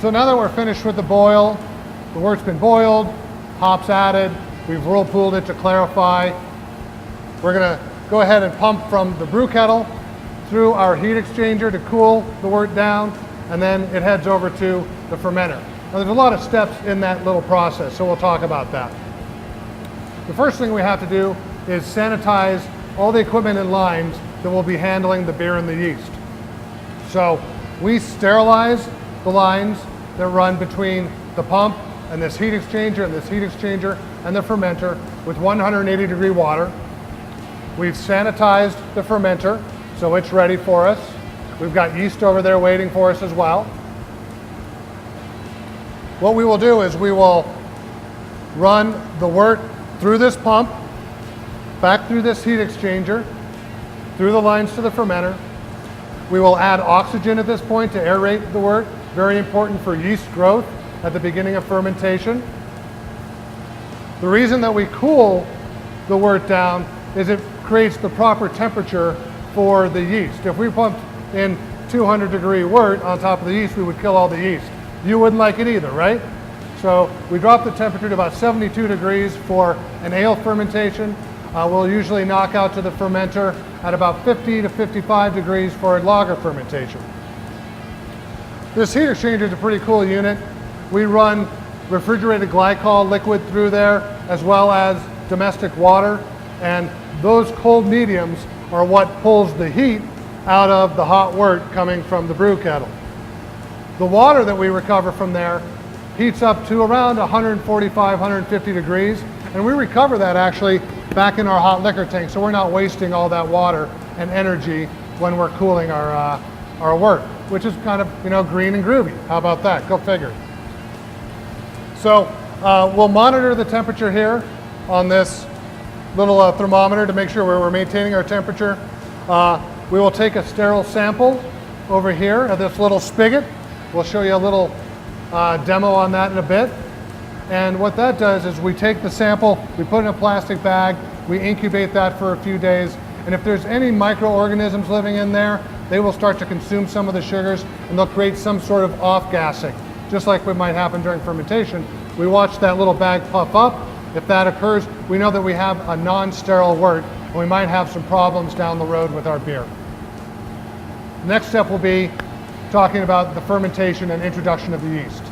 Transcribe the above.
So now that we're finished with the boil, the wort's been boiled, hops added, we've whirlpooled it to clarify. We're gonna go ahead and pump from the brew kettle through our heat exchanger to cool the wort down, and then it heads over to the fermenter. Now there's a lot of steps in that little process, so we'll talk about that. The first thing we have to do is sanitize all the equipment and lines that will be handling the beer and the yeast. So we sterilize the lines that run between the pump and this heat exchanger and the fermenter with 180-degree water. We've sanitized the fermenter, so it's ready for us. We've got yeast over there waiting for us as well. What we will do is we will run the wort through this pump, back through this heat exchanger, through the lines to the fermenter. We will add oxygen at this point to aerate the wort, very important for yeast growth at the beginning of fermentation. The reason that we cool the wort down is it creates the proper temperature for the yeast. If we pumped in 200-degree wort on top of the yeast, we would kill all the yeast. You wouldn't like it either, right? So we drop the temperature to about 72 degrees for an ale fermentation. We'll usually knock out to the fermenter at about 50 to 55 degrees for a lager fermentation. This heat exchanger is a pretty cool unit. We run refrigerated glycol liquid through there, as well as domestic water, and those cold mediums are what pulls the heat out of the hot wort coming from the brew kettle. The water that we recover from there heats up to around 145, 150 degrees, and we recover that actually back in our hot liquor tank, so we're not wasting all that water and energy when we're cooling our wort, which is kind of, you know, green and groovy. How about that? Go figure. So we'll monitor the temperature here on this little thermometer to make sure we're maintaining our temperature. We will take a sterile sample over here at this little spigot. We'll show you a little demo on that in a bit. And what that does is we take the sample, we put it in a plastic bag, we incubate that for a few days, and if there's any microorganisms living in there, they will start to consume some of the sugars and they'll create some sort of off-gassing, just like what might happen during fermentation. We watch that little bag puff up. If that occurs, we know that we have a non-sterile wort and we might have some problems down the road with our beer. The next step will be talking about the fermentation and introduction of the yeast.